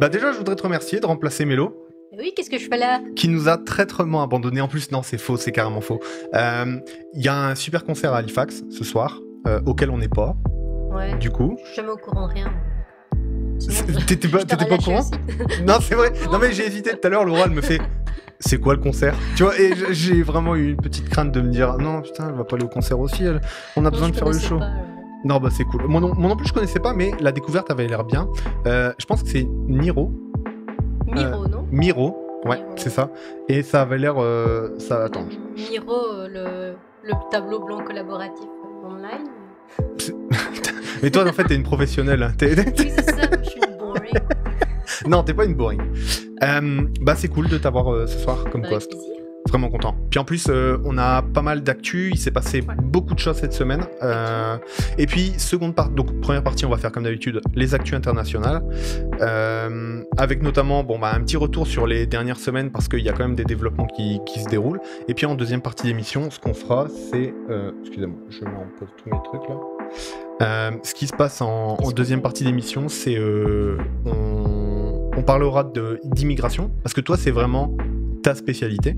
Bah déjà, je voudrais te remercier de remplacer Mélo, Oui, qu'est-ce que je fais là? qui nous a traîtrement abandonnés. En plus, non, c'est faux, c'est carrément faux. Il y a un super concert à Halifax ce soir, auquel on n'est pas, Ouais, du coup. je suis jamais au courant de rien. Sinon, T'étais pas, je t'aurais pas au lâché courant? aussi. Non, c'est vrai. Non, mais j'ai hésité tout à l'heure. Laura, elle me fait. C'est quoi le concert? Tu vois, et j'ai vraiment eu une petite crainte de me dire non, putain, elle va pas aller au concert aussi. On a besoin de faire le show. Non, bah c'est cool. Moi non plus, je connaissais pas, mais la découverte avait l'air bien. Je pense que c'est Niro. Miro, non? Miro, ouais, Miro. c'est ça. Et ça avait l'air. Ça, attends. Miro, le tableau blanc collaboratif online. Mais toi, en fait, t'es une professionnelle. Oui, c'est ça, je suis une boring. Non, t'es pas une boring. Bah, c'est cool de t'avoir ce soir comme Avec host. plaisir. Vraiment content. Puis en plus, on a pas mal d'actu. Il s'est passé beaucoup de choses cette semaine. Et puis, donc première partie, on va faire comme d'habitude les actus internationales. Avec notamment un petit retour sur les dernières semaines parce qu'il y a quand même des développements qui se déroulent. Et puis en deuxième partie d'émission, ce qu'on fera, c'est... excusez-moi, je mets en pause tous mes trucs là. Ce qui se passe en deuxième partie d'émission, c'est... on parlera d'immigration. Parce que toi, c'est vraiment ta spécialité.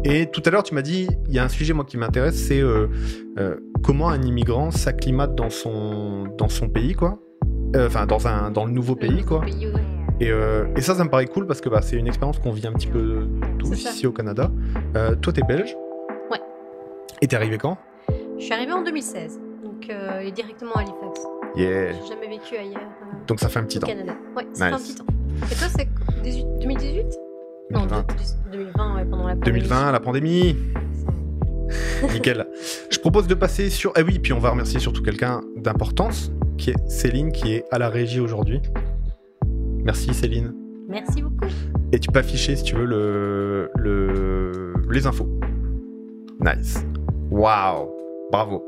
Et tout à l'heure, tu m'as dit, il y a un sujet moi qui m'intéresse, c'est comment un immigrant s'acclimate dans son pays, quoi. Enfin, dans le nouveau pays, quoi. Pays, ouais. Et ça me paraît cool parce que c'est une expérience qu'on vit un petit peu tous ici au Canada. Toi, t'es belge? Ouais. Et t'es arrivé quand? Je suis arrivée en 2016, donc directement à Halifax. Yeah. J'ai jamais vécu ailleurs. Donc ça fait un petit temps. Au Canada. Ouais, ça fait un Nice. petit temps. Et toi, c'est 2018? Non, 2020, ouais, pendant la pandémie. 2020, la pandémie. Nickel. Je propose de passer sur... Ah oui, puis on va remercier surtout quelqu'un d'importance, qui est Céline, qui est à la régie aujourd'hui. Merci Céline. Merci beaucoup. Et tu peux afficher, si tu veux, les infos. Nice. Waouh. Bravo.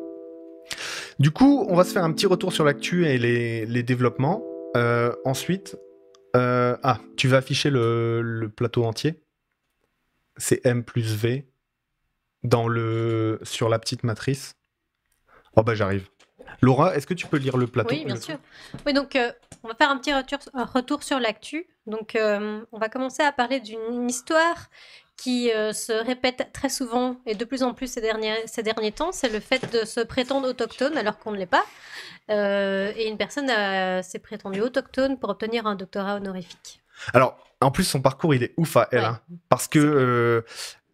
Du coup, on va se faire un petit retour sur l'actu et les développements. Ensuite... tu vas afficher le plateau entier. C'est M plus V sur la petite matrice. Oh bah j'arrive. Laura, est-ce que tu peux lire le plateau? Oui, bien sûr. Oui, donc on va faire un petit retour sur l'actu. Donc on va commencer à parler d'une histoire qui se répète très souvent et de plus en plus ces derniers temps. C'est le fait de se prétendre autochtone alors qu'on ne l'est pas. Et une personne s'est prétendue autochtone pour obtenir un doctorat honorifique. Alors, en plus, son parcours, il est ouf à elle. Ouais. Hein, parce que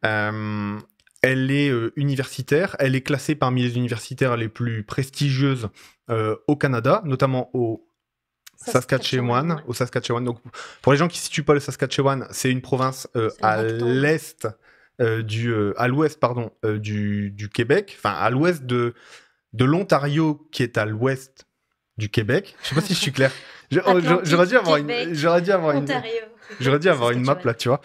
elle est universitaire. Elle est classée parmi les universitaires les plus prestigieuses au Canada, notamment au Saskatchewan. Ouais. Au Saskatchewan. Donc, pour les gens qui ne situent pas le Saskatchewan, c'est une province à l'est à l'ouest du Québec, enfin à l'ouest de l'Ontario, qui est à l'ouest du Québec. Je sais pas si je suis clair. J'aurais dû avoir une map là, tu vois.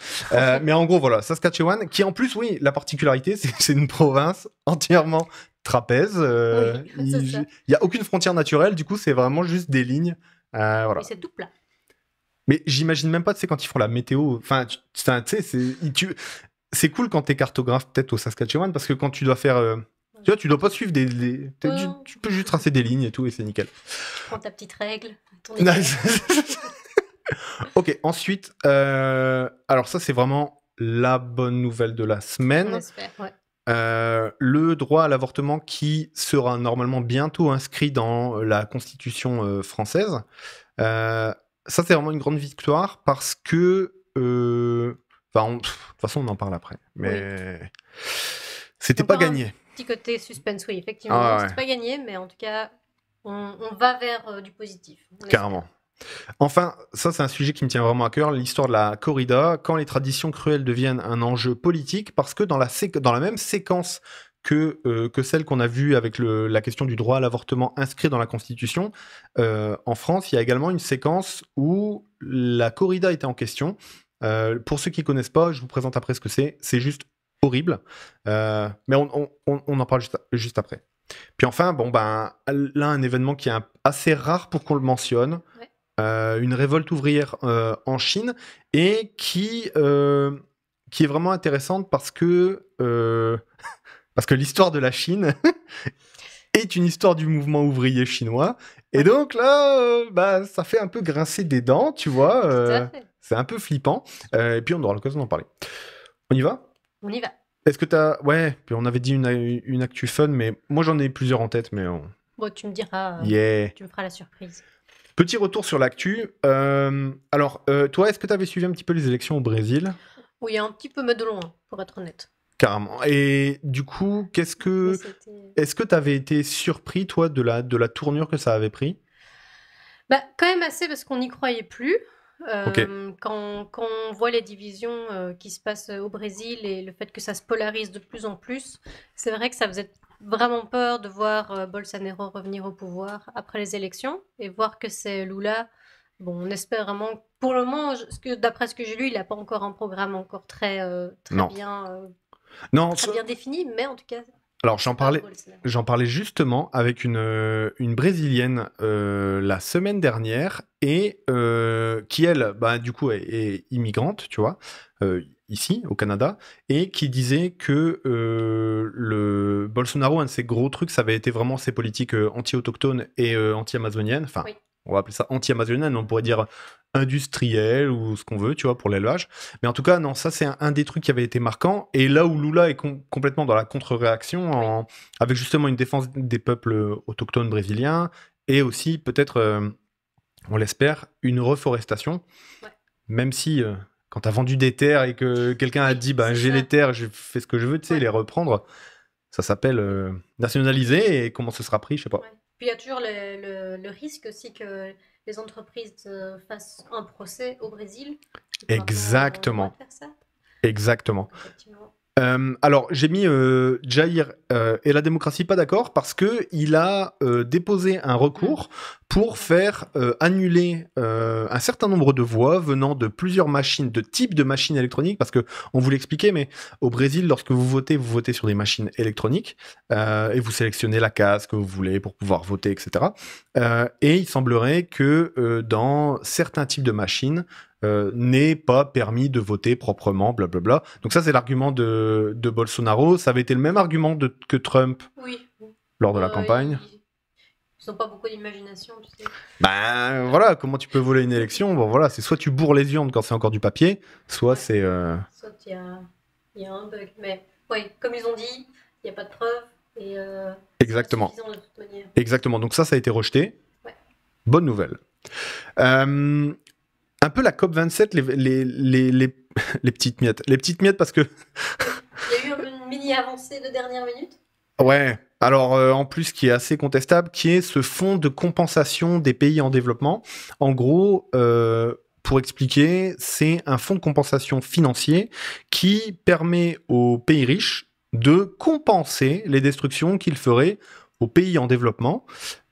Mais en gros, voilà, Saskatchewan, qui en plus, oui, la particularité, c'est une province entièrement trapèze. Il y a aucune frontière naturelle, du coup, c'est vraiment juste des lignes. Voilà. Mais c'est tout plat. Mais j'imagine même pas, tu sais, quand ils font la météo. Enfin, tu sais, c'est cool quand t'es cartographe, peut-être au Saskatchewan, parce que quand tu dois faire. Tu vois, tu dois pas suivre tu peux juste tracer des lignes et tout, et c'est nickel. Tu prends ta petite règle, ton Ok, ensuite, alors ça, c'est vraiment la bonne nouvelle de la semaine. On espère, ouais. Le droit à l'avortement qui sera normalement bientôt inscrit dans la Constitution française. Ça, c'est vraiment une grande victoire parce que... de toute façon, on en parle après. Mais c'était pas gagné. Petit côté suspense, oui, effectivement. C'était pas gagné, mais en tout cas, on va vers du positif. Carrément. Enfin, ça c'est un sujet qui me tient vraiment à cœur, l'histoire de la corrida, quand les traditions cruelles deviennent un enjeu politique, parce que dans la même séquence que celle qu'on a vue avec la question du droit à l'avortement inscrit dans la Constitution, en France, il y a également une séquence où la corrida était en question. Pour ceux qui connaissent pas, je vous présente après ce que c'est juste horrible, mais on en parle juste après. Puis enfin, là, un événement qui est assez rare pour qu'on le mentionne, une révolte ouvrière en Chine, et qui est vraiment intéressante parce que l'histoire de la Chine est une histoire du mouvement ouvrier chinois, Et donc là, ça fait un peu grincer des dents, tu vois. Tout à fait. C'est un peu flippant. Et puis on aura l'occasion d'en parler. On y va? On y va. Est-ce que t'as... Ouais, puis on avait dit une actu fun, mais moi j'en ai plusieurs en tête, mais... Bon, tu me diras, Yeah. tu me feras la surprise. Petit retour sur l'actu. Alors, toi, est-ce que tu avais suivi un petit peu les élections au Brésil? Oui, un petit peu mais de loin, pour être honnête. Carrément. Et du coup, Mais c'était- est-ce que tu avais été surpris, toi, de la tournure que ça avait pris? Bah, quand même assez parce qu'on n'y croyait plus. Ok. Quand on voit les divisions qui se passent au Brésil et le fait que ça se polarise de plus en plus, c'est vrai que ça faisait vraiment peur de voir Bolsonaro revenir au pouvoir après les élections et voir que c'est Lula. Bon, on espère vraiment. Pour le moment, d'après ce que j'ai lu, il n'a pas encore un programme encore Non. Non, très bien défini, mais en tout cas, alors c'est pas Bolsonaro. j'en parlais justement avec une Brésilienne la semaine dernière et qui, elle, du coup, est immigrante, tu vois, ici, au Canada, et qui disait que le Bolsonaro, un de ses gros trucs, ça avait été vraiment ses politiques anti-autochtones et anti-amazoniennes. Enfin, Oui. on va appeler ça anti-amazonienne, on pourrait dire industriel ou ce qu'on veut, tu vois, pour l'élevage. Mais en tout cas, non, ça, c'est un des trucs qui avait été marquant. Et là où Lula est complètement dans la contre-réaction, avec justement une défense des peuples autochtones brésiliens, et aussi, peut-être, on l'espère, une reforestation. Ouais. Même si, quand tu as vendu des terres et que quelqu'un a dit, c'est j'ai ça. les terres, je fais ce que je veux, tu sais, Ouais. les reprendre, ça s'appelle nationaliser, et comment ce sera pris, je sais pas. Ouais. Puis il y a toujours le risque aussi que les entreprises fassent un procès au Brésil. Exactement. On va faire ça. Exactement. Effectivement. Alors, j'ai mis Jair et la démocratie pas d'accord parce que il a déposé un recours pour faire annuler un certain nombre de voix venant de plusieurs machines, de types de machines électroniques, parce que on vous l'expliquait, mais au Brésil, lorsque vous votez sur des machines électroniques et vous sélectionnez la case que vous voulez pour pouvoir voter, etc. Et il semblerait que dans certains types de machines, n'est pas permis de voter proprement, blablabla. Donc ça, c'est l'argument de Bolsonaro. Ça avait été le même argument que Trump Oui. lors de la campagne. Ils n'ont pas beaucoup d'imagination, tu sais. Voilà, comment tu peux voler une élection? Bon, voilà, c'est soit tu bourres les urnes quand c'est encore du papier, soit c'est... Soit il y a un bug. Mais oui, comme ils ont dit, il n'y a pas de preuves. Et, Exactement. c'est pas suffisant de toute manière. Exactement. Donc ça a été rejeté. Ouais. Bonne nouvelle. Un peu la COP27, les petites miettes. Les petites miettes parce que... Il y a eu une mini avancée de dernière minute. Ouais, alors en plus qui est assez contestable, qui est ce fonds de compensation des pays en développement. En gros, pour expliquer, c'est un fonds de compensation financier qui permet aux pays riches de compenser les destructions qu'ils feraient aux pays en développement.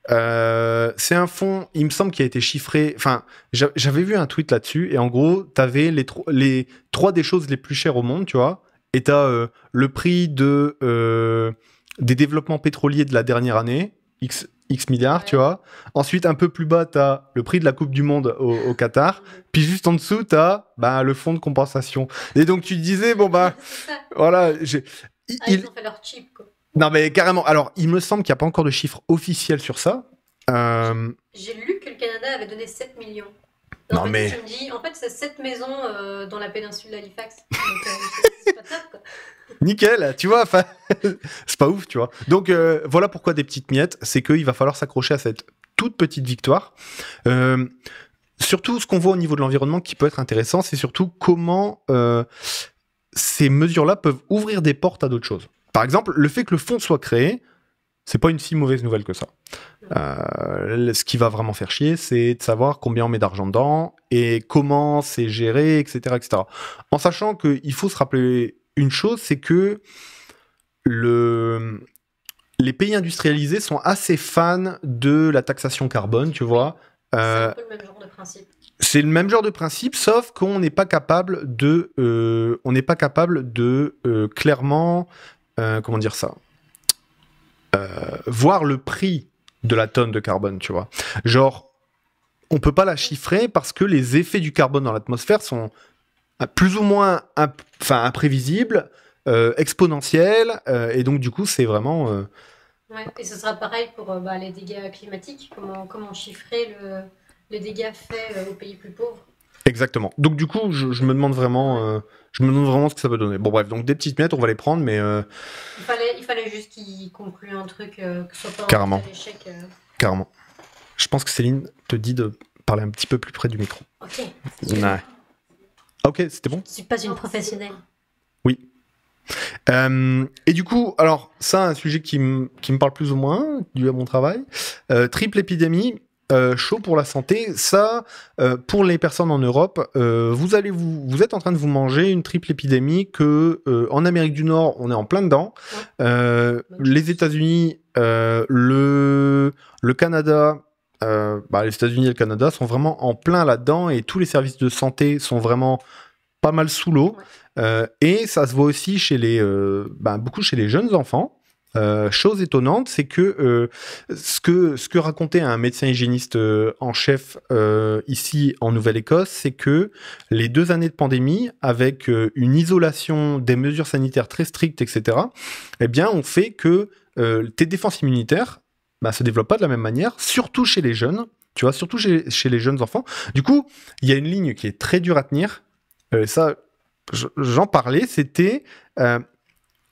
C'est un fonds, il me semble, qui a été chiffré. Enfin, j'avais vu un tweet là-dessus, et en gros, t'avais les trois des choses les plus chères au monde, tu vois. Et t'as le prix des développements pétroliers de la dernière année, X milliards, tu vois. Ensuite, un peu plus bas, t'as le prix de la Coupe du Monde au Qatar. Puis juste en dessous, t'as le fonds de compensation. Et donc, tu disais, voilà. Ils ont fait leur chip, quoi. Non, mais carrément. Alors, il me semble qu'il n'y a pas encore de chiffres officiels sur ça. J'ai lu que le Canada avait donné 7 millions. Non, mais... Je me dis, en fait, c'est 7 maisons dans la péninsule d'Halifax. Donc, c'est pas top, quoi. Nickel, tu vois, c'est pas ouf, tu vois. Donc, voilà pourquoi des petites miettes, c'est qu'il va falloir s'accrocher à cette toute petite victoire. Surtout, ce qu'on voit au niveau de l'environnement qui peut être intéressant, c'est surtout comment ces mesures-là peuvent ouvrir des portes à d'autres choses. Par exemple, le fait que le fonds soit créé, c'est pas une si mauvaise nouvelle que ça. Ce qui va vraiment faire chier, c'est de savoir combien on met d'argent dedans et comment c'est géré, etc., etc. En sachant qu'il faut se rappeler une chose, c'est que les pays industrialisés sont assez fans de la taxation carbone, tu vois. C'est un peu le même genre de principe. C'est le même genre de principe, sauf qu'on n'est pas capable de, clairement, comment dire ça, voir le prix de la tonne de carbone, tu vois. Genre, on peut pas la chiffrer parce que les effets du carbone dans l'atmosphère sont plus ou moins imprévisibles, exponentiels, et donc du coup, c'est vraiment Ouais. Et ce sera pareil pour les dégâts climatiques. Comment chiffrer les dégâts faits aux pays plus pauvres. Exactement. Donc du coup, je me demande vraiment, ce que ça peut donner. Bon bref, donc des petites miettes, on va les prendre, mais Il fallait juste qu'ils concluent un truc que ce soit pas carrément, un échec. carrément. Je pense que Céline te dit de parler un petit peu plus près du micro. Ok. Ouais. Ok, c'était bon. Je suis pas une professionnelle. Oui. Et du coup, alors ça, un sujet qui me parle plus ou moins, dû à mon travail. Triple épidémie. Chaud pour la santé, ça, pour les personnes en Europe, vous êtes en train de vous manger une triple épidémie que en Amérique du Nord, on est en plein dedans. Les États-Unis, le Canada, les États-Unis et le Canada sont vraiment en plein là-dedans et tous les services de santé sont vraiment pas mal sous l'eau. Et ça se voit aussi chez beaucoup chez les jeunes enfants. Chose étonnante, c'est que ce que racontait un médecin hygiéniste en chef ici en Nouvelle-Écosse, c'est que les 2 années de pandémie, avec une isolation, des mesures sanitaires très strictes, etc., eh bien, ont fait que tes défenses immunitaires se développent pas de la même manière, surtout chez les jeunes, tu vois, surtout chez les jeunes enfants. Du coup, il y a une ligne qui est très dure à tenir. Ça, j'en parlais, c'était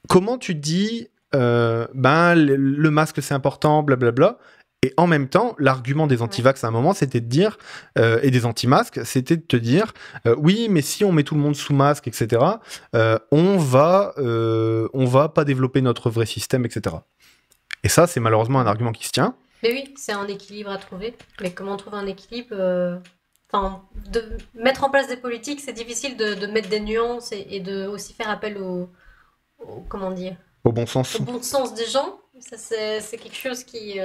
comment tu dis le masque c'est important, blablabla. Et en même temps, l'argument des anti-vax à un moment, c'était de dire, et des anti-masques, c'était de te dire, oui, mais si on met tout le monde sous masque, etc., on va pas développer notre vrai système, etc. Et ça, c'est malheureusement un argument qui se tient. Mais oui, c'est un équilibre à trouver. Mais comment trouver un équilibre de mettre en place des politiques, c'est difficile de mettre des nuances et de aussi faire appel comment dire, au bon sens. Au bon sens des gens. Ça, c'est quelque chose qui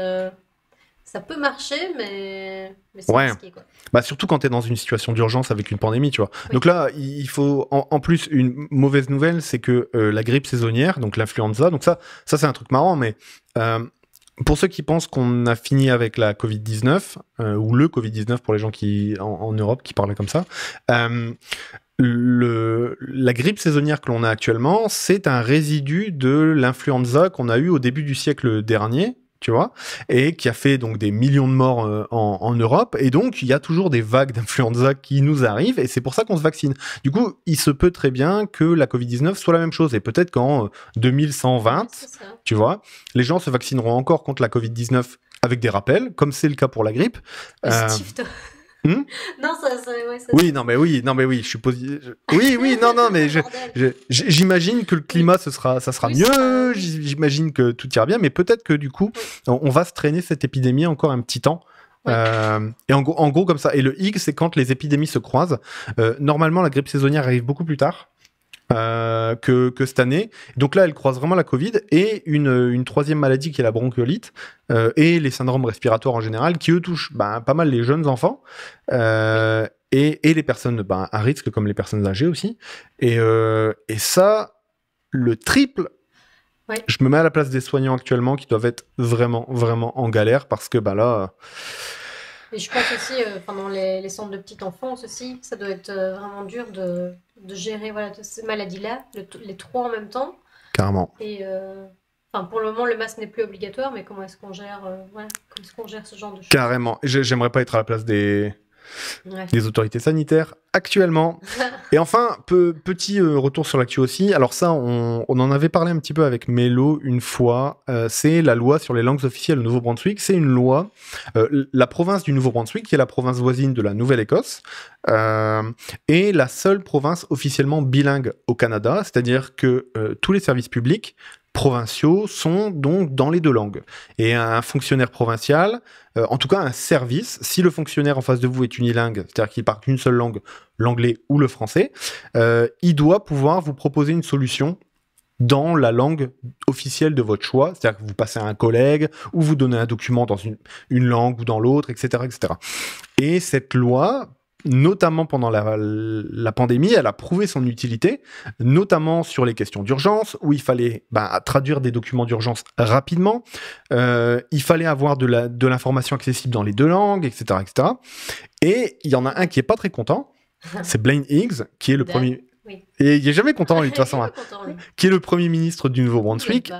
ça peut marcher, mais c'est risqué, quoi. Surtout quand tu es dans une situation d'urgence avec une pandémie, tu vois. Oui. Donc là, il faut en plus une mauvaise nouvelle, c'est que la grippe saisonnière, donc l'influenza, donc ça c'est un truc marrant, mais pour ceux qui pensent qu'on a fini avec la Covid-19, ou le Covid-19 pour les gens qui en Europe qui parlaient comme ça, la grippe saisonnière que l'on a actuellement, c'est un résidu de l'influenza qu'on a eu au début du siècle dernier, tu vois, et qui a fait donc des millions de morts en Europe, et donc il y a toujours des vagues d'influenza qui nous arrivent, et c'est pour ça qu'on se vaccine. Du coup, il se peut très bien que la Covid-19 soit la même chose, et peut-être qu'en 2120, tu vois, les gens se vaccineront encore contre la Covid-19 avec des rappels, comme c'est le cas pour la grippe. Non, oui, je suppose. Oui, non, mais j'imagine que le climat, ça sera mieux. J'imagine que tout ira bien, mais peut-être que du coup, on va se traîner cette épidémie encore un petit temps. Ouais. Et en gros, comme ça. Et le hic, c'est quand les épidémies se croisent. Normalement, la grippe saisonnière arrive beaucoup plus tard. Que cette année. Donc là, elle croise vraiment la Covid et une troisième maladie qui est la bronchiolite et les syndromes respiratoires en général qui, eux, touchent pas mal les jeunes enfants et les personnes à risque comme les personnes âgées aussi. Et ça, le triple, je me mets à la place des soignants actuellement qui doivent être vraiment, vraiment en galère parce que là... Et je pense aussi, pendant les centres de petite enfance aussi, ça doit être vraiment dur de gérer ces maladies-là, les 3 en même temps. Carrément. Et pour le moment, le masque n'est plus obligatoire, mais comment est-ce qu'on gère, ce genre de choses? Carrément. J'aimerais pas être à la place des autorités sanitaires actuellement. Et enfin, petit retour sur l'actu aussi. Alors ça, on en avait parlé un petit peu avec Mélo une fois. C'est la loi sur les langues officielles au Nouveau-Brunswick. C'est une loi. La province du Nouveau-Brunswick, qui est la province voisine de la Nouvelle-Écosse, est la seule province officiellement bilingue au Canada. C'est-à-dire que tous les services publics provinciaux sont donc dans les 2 langues. Et un fonctionnaire provincial, en tout cas un service, si le fonctionnaire en face de vous est unilingue, c'est-à-dire qu'il parle qu'une seule langue, l'anglais ou le français, il doit pouvoir vous proposer une solution dans la langue officielle de votre choix, c'est-à-dire que vous passez à un collègue ou vous donnez un document dans une langue ou dans l'autre, etc., etc. Et cette loi, notamment pendant la pandémie, elle a prouvé son utilité, notamment sur les questions d'urgence, où il fallait traduire des documents d'urgence rapidement, il fallait avoir de l'information accessible dans les 2 langues, etc., etc. Et il y en a un qui est pas très content, c'est Blaine Higgs, qui est le premier... Oui. Et il est jamais content, lui, de toute façon, qui est le premier ministre du Nouveau-Brunswick.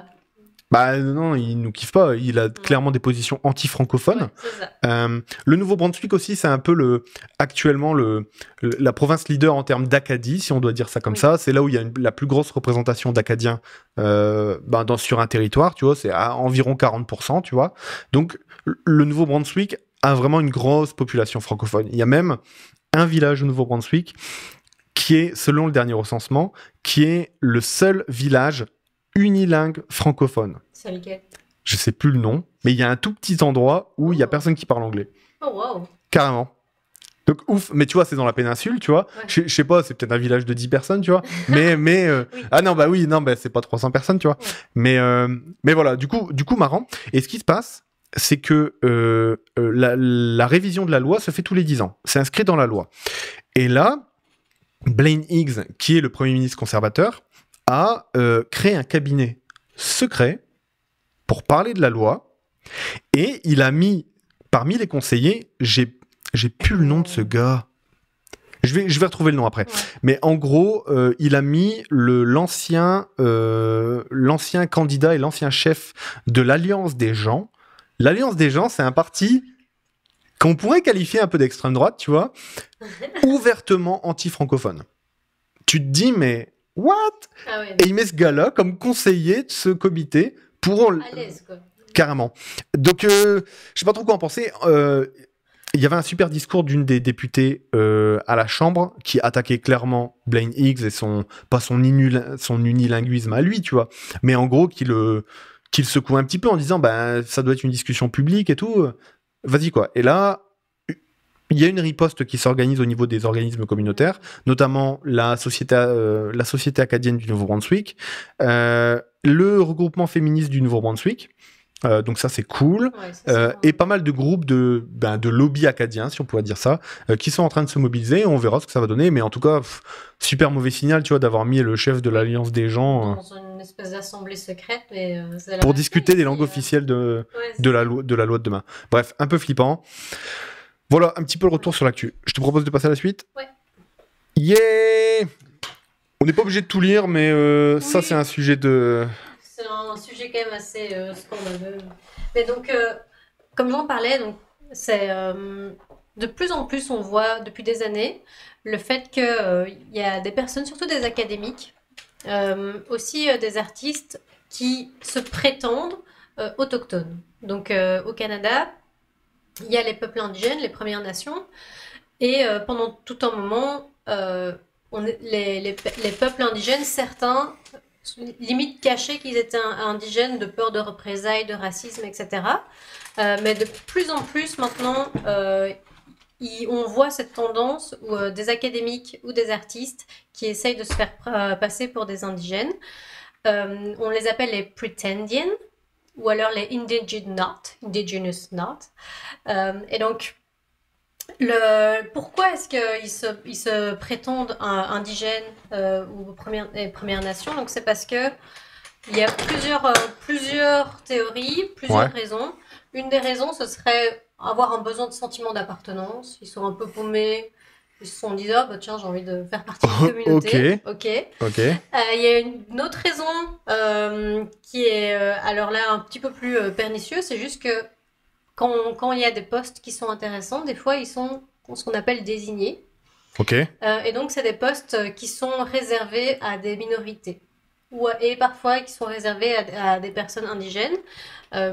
Bah non, il nous kiffe pas. Il a clairement des positions anti-francophones. Ouais, c'est ça. Le Nouveau-Brunswick aussi, c'est un peu actuellement la province leader en termes d'Acadie, si on doit dire ça comme ça. C'est là où il y a la plus grosse représentation d'Acadiens sur un territoire, tu vois. C'est à environ 40%, tu vois. Donc, le Nouveau-Brunswick a vraiment une grosse population francophone. Il y a même un village au Nouveau-Brunswick qui est, selon le dernier recensement, qui est le seul village unilingue francophone. C'est lequel? Je sais plus le nom, mais il y a un tout petit endroit où il y a personne qui parle anglais. Oh wow. Carrément. Donc ouf, mais tu vois, c'est dans la péninsule, tu vois. Ouais. Je sais pas, c'est peut-être un village de 10 personnes, tu vois. Mais Oui. ah non, c'est pas 300 personnes, tu vois. Ouais. Mais voilà, du coup marrant. Et ce qui se passe, c'est que la révision de la loi se fait tous les 10 ans. C'est inscrit dans la loi. Et là, Blaine Higgs, qui est le Premier ministre conservateur, a créé un cabinet secret pour parler de la loi, et il a mis parmi les conseillers, j'ai plus le nom de ce gars. Je vais retrouver le nom après. Ouais. Mais en gros, il a mis l'ancien candidat et l'ancien chef de l'Alliance des gens. L'Alliance des gens, c'est un parti qu'on pourrait qualifier un peu d'extrême droite, tu vois, ouvertement anti-francophone. Tu te dis, mais what? Ah ouais. Et il met ce gars-là comme conseiller de ce comité pour... À l'aise, quoi. Carrément. Donc, je sais pas trop quoi en penser. Il y avait un super discours d'une des députées à la Chambre qui attaquait clairement Blaine Higgs et son unilinguisme à lui, tu vois. Mais en gros, qu'il secoue un petit peu en disant ça doit être une discussion publique et tout. Vas-y, quoi. Et là, il y a une riposte qui s'organise au niveau des organismes communautaires, notamment la Société acadienne du Nouveau-Brunswick, le regroupement féministe du Nouveau-Brunswick. Donc ça c'est cool, et pas mal de groupes de lobby acadiens, si on pourrait dire ça, qui sont en train de se mobiliser. On verra ce que ça va donner, mais en tout cas super mauvais signal, tu vois, d'avoir mis le chef de l'Alliance des gens dans une espèce d'assemblée secrète, mais pour discuter des langues officielles de la loi de demain. Bref, un peu flippant. Voilà un petit peu le retour sur l'actu. Je te propose de passer à la suite. Ouais. Yeah. On n'est pas obligé de tout lire, mais ça c'est un sujet de... C'est un sujet quand même assez scandaleux. Mais donc, comme j'en parlais, donc, c'est de plus en plus, on voit depuis des années le fait qu'il y a des personnes, surtout des académiques, aussi des artistes qui se prétendent autochtones. Donc, au Canada, il y a les peuples indigènes, les Premières Nations, et pendant tout un moment, les peuples indigènes, certains... limite cachés qu'ils étaient indigènes de peur de représailles, de racisme, etc. Mais de plus en plus maintenant, on voit cette tendance où des académiques ou des artistes qui essayent de se faire passer pour des indigènes. On les appelle les pretendians ou alors les indigenous not. Et donc, pourquoi est-ce qu'ils se prétendent indigènes ou Premières Nations? Donc c'est parce que il y a plusieurs théories, plusieurs raisons. Une des raisons, ce serait avoir un besoin de sentiment d'appartenance. Ils sont un peu paumés. Ils se sont dit, tiens, j'ai envie de faire partie d'une communauté. Ok. Il y a une autre raison qui est alors là un petit peu plus pernicieuse. C'est juste que quand il y a des postes qui sont intéressants, des fois, ils sont ce qu'on appelle désignés. Ok. Et donc, c'est des postes qui sont réservés à des minorités. Et parfois, qui sont réservés à des personnes indigènes.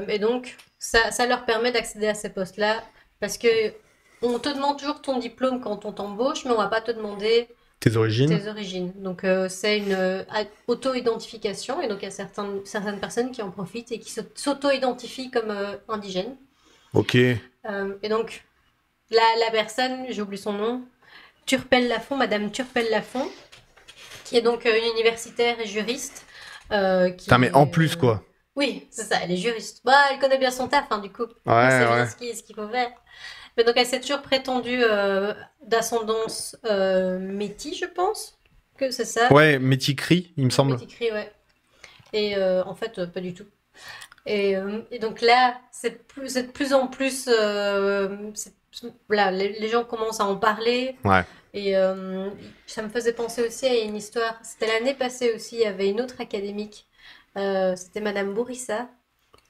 Et donc, ça leur permet d'accéder à ces postes-là. Parce que on te demande toujours ton diplôme quand on t'embauche, mais on ne va pas te demander tes origines. Donc, c'est une auto-identification. Et donc, il y a certaines personnes qui en profitent et qui s'auto-identifient comme indigènes. Ok. Et donc, la personne, j'ai oublié son nom, Madame Turpel-Lafont, qui est donc une universitaire et juriste. Mais en plus, quoi. Oui, c'est ça, elle est juriste. Elle connaît bien son taf, du coup. Ouais, elle sait bien ce qu'il faut faire. Mais donc, elle s'est toujours prétendue d'ascendance métis, je pense, que c'est ça. Ouais, métis-cri, il me semble. Métis-cri, ouais. Et en fait, pas du tout. Et donc là, c'est de plus en plus... les gens commencent à en parler. Ouais. Et ça me faisait penser aussi à une histoire. C'était l'année passée aussi, il y avait une autre académique C'était Madame Bourissa.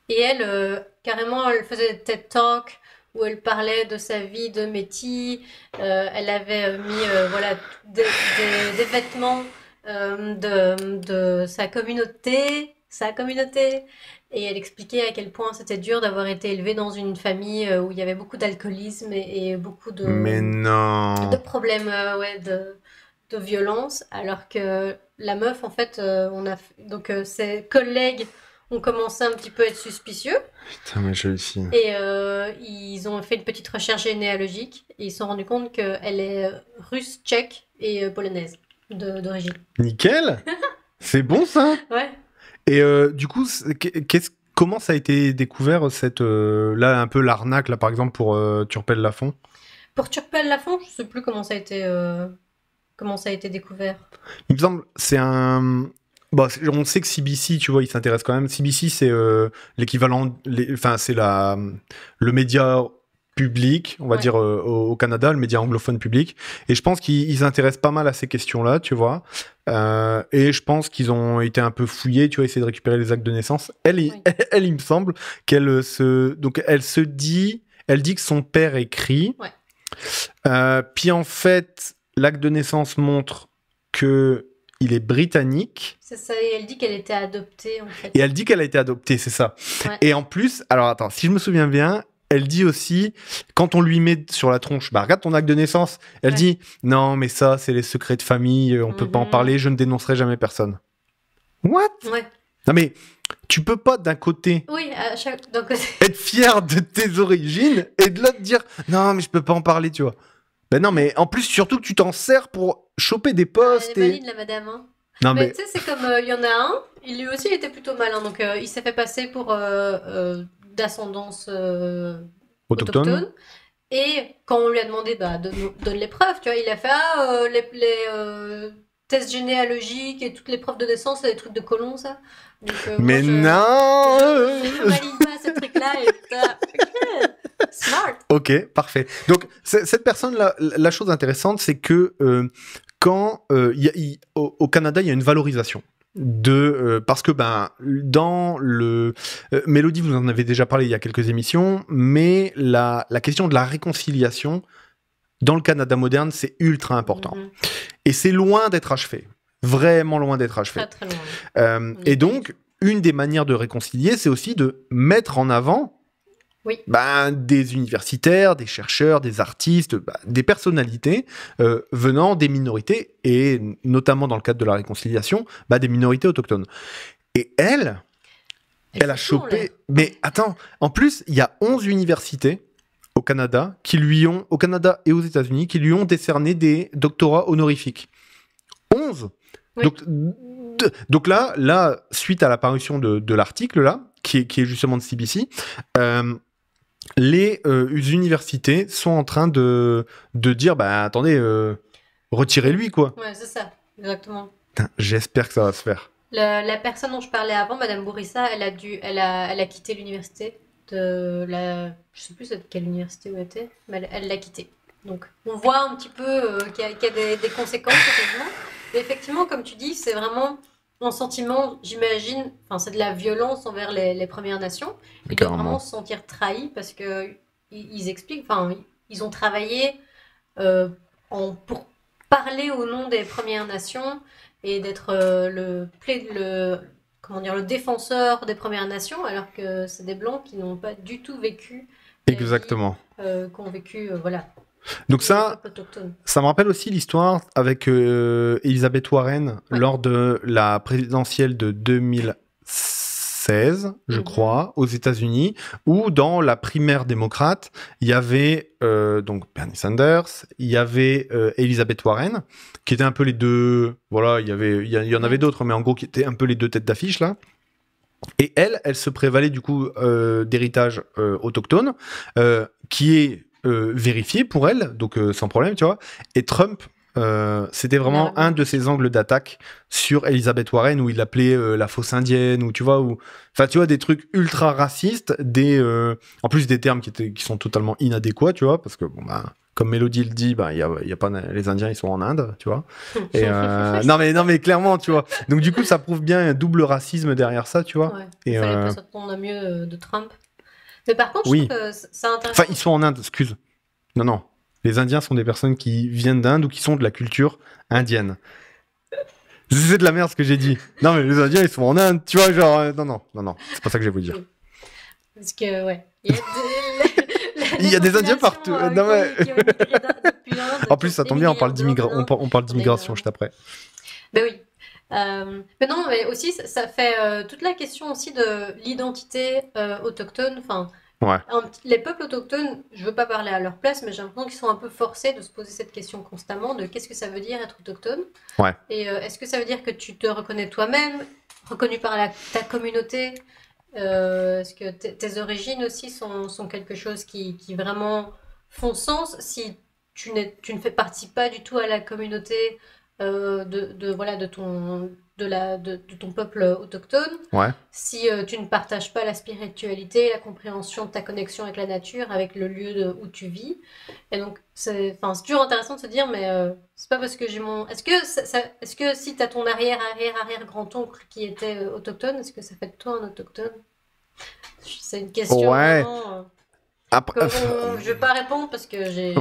Et elle, carrément, elle faisait des TED Talks où elle parlait de sa vie de métis. Elle avait mis voilà, des vêtements de sa communauté. Et elle expliquait à quel point c'était dur d'avoir été élevée dans une famille où il y avait beaucoup d'alcoolisme et beaucoup Mais de non. problèmes ouais, de violence. Alors que la meuf, en fait, donc ses collègues ont commencé un petit peu à être suspicieux. Putain, mais je ici. Et ils ont fait une petite recherche généalogique et ils se sont rendus compte qu'elle est russe, tchèque et polonaise d'origine. Nickel. C'est bon ça. Ouais. Et du coup, comment ça a été découvert cette là un peu l'arnaque là par exemple pour Turpel Lafont? Pour Turpel Lafont, je sais plus comment ça a été découvert. Il me semble c'est un on sait que CBC, tu vois, il s'intéresse quand même. CBC, c'est l'équivalent, enfin, c'est le média public, on va dire, au Canada, le média anglophone public. Et je pense qu'ils s'intéressent pas mal à ces questions-là, tu vois. Et je pense qu'ils ont été un peu fouillés, tu vois, essayer de récupérer les actes de naissance. Elle, il me semble qu'elle elle dit que son père écrit. Ouais. Puis en fait, l'acte de naissance montre que il est britannique. C'est ça, et elle dit qu'elle était adoptée, en fait. Et elle dit qu'elle a été adoptée, c'est ça. Ouais. Et en plus, alors attends, si je me souviens bien, elle dit aussi, quand on lui met sur la tronche, bah regarde ton acte de naissance, elle dit, non mais ça, c'est les secrets de famille, on peut pas en parler, je ne dénoncerai jamais personne. What? Ouais. Non mais, tu peux pas d'un côté être fier de tes origines et de l'autre dire, non mais je peux pas en parler, tu vois. Ben non, mais en plus, surtout que tu t'en sers pour choper des postes. Elle est maligne, la madame. Hein. Non, mais tu sais, c'est comme il y en a un, lui aussi il était plutôt malin, donc il s'est fait passer pour d'ascendance autochtone. Et quand on lui a demandé de nous donner les preuves, tu vois, il a fait les tests généalogiques et toutes les preuves de naissance, c'est des trucs de colons, ça. Donc, mais moi, non je valide pas ce truc-là et smart. Ok, parfait. Donc, cette personne-là, la chose intéressante, c'est que quand au Canada, il y a une valorisation parce que dans le Mélodie, vous en avez déjà parlé il y a quelques émissions, mais la question de la réconciliation dans le Canada moderne, c'est ultra important. Et c'est loin d'être achevé. Vraiment loin d'être achevé. Très, très loin. Et donc, une des manières de réconcilier, c'est aussi de mettre en avant des universitaires, des chercheurs, des artistes, des personnalités venant des minorités, et notamment dans le cadre de la réconciliation, des minorités autochtones. Et elle a chopé... Mais attends, en plus, il y a 11 universités au Canada, au Canada et aux États-Unis, qui lui ont décerné des doctorats honorifiques. 11 oui. Donc là, suite à l'apparition de l'article, là, qui est justement de CBC, les universités sont en train de dire, attendez, retirez-lui, quoi. Ouais, c'est ça, exactement. Putain, j'espère que ça va se faire. La personne dont je parlais avant, Madame Bourissa, elle a quitté l'université je sais plus de quelle université où elle était, mais elle l'a quitté. Donc, on voit un petit peu qu'il y a des conséquences, effectivement. Mais effectivement, comme tu dis, c'est vraiment un sentiment, j'imagine, c'est de la violence envers les Premières Nations. Ils doivent vraiment se sentir trahis parce qu'ils expliquent, ils ont travaillé pour parler au nom des Premières Nations et d'être le défenseur des Premières Nations, alors que c'est des Blancs qui n'ont pas du tout vécu. Exactement. Qu'ont vécu, voilà. Donc ça me rappelle aussi l'histoire avec Elizabeth Warren lors de la présidentielle de 2016, je crois, aux États-Unis, où dans la primaire démocrate, il y avait donc Bernie Sanders, il y avait Elizabeth Warren, qui étaient un peu les deux. Voilà, il y en avait d'autres, mais en gros, qui étaient un peu les deux têtes d'affiche là. Et elle se prévalait du coup d'héritage autochtone, qui est vérifié pour elle, donc sans problème, tu vois. Et Trump, c'était vraiment un de ses angles d'attaque sur Elizabeth Warren, où il l'appelait la fausse indienne, ou tu vois, des trucs ultra racistes, en plus des termes qui sont totalement inadéquats, tu vois, parce que comme Mélodie le dit, bah, y a pas, les Indiens, ils sont en Inde, tu vois. Et, non, mais clairement, tu vois. Donc, du coup, ça prouve bien un double racisme derrière ça, tu vois. Ouais. Et, Il fallait pas s'attendre à mieux de Trump. Mais par contre, je oui. trouve que c'est intéressant. Enfin, ils sont en Inde, excuse. Non. Les Indiens sont des personnes qui viennent d'Inde ou qui sont de la culture indienne. C'est de la merde ce que j'ai dit. Non, mais les Indiens, ils sont en Inde, tu vois, genre... non. C'est pas ça que j'ai voulu dire. Oui. Parce que, ouais. Il y a des Indiens partout. Non, mais... qui ont immigré depuis l'Inde, en plus, ça tombe bien, on parle d'immigration juste après. Ben oui. Mais non, mais aussi, ça fait toute la question aussi de l'identité autochtone. Enfin, ouais. Les peuples autochtones, je veux pas parler à leur place, mais j'ai l'impression qu'ils sont un peu forcés de se poser cette question constamment de qu'est-ce que ça veut dire être autochtone. Ouais. Et est-ce que ça veut dire que tu te reconnais toi-même, reconnu par ta communauté? Est-ce que tes origines aussi sont quelque chose qui vraiment font sens si tu ne fais partie pas du tout à la communauté de ton peuple autochtone, ouais. Si tu ne partages pas la spiritualité, la compréhension de ta connexion avec la nature, avec le lieu où tu vis. Et donc, c'est toujours intéressant de se dire, mais c'est pas parce que j'ai mon... Est-ce que si tu as ton arrière-grand-oncle qui était autochtone, est-ce que ça fait de toi un autochtone? C'est une question vraiment... Après, je vais pas répondre parce que j'ai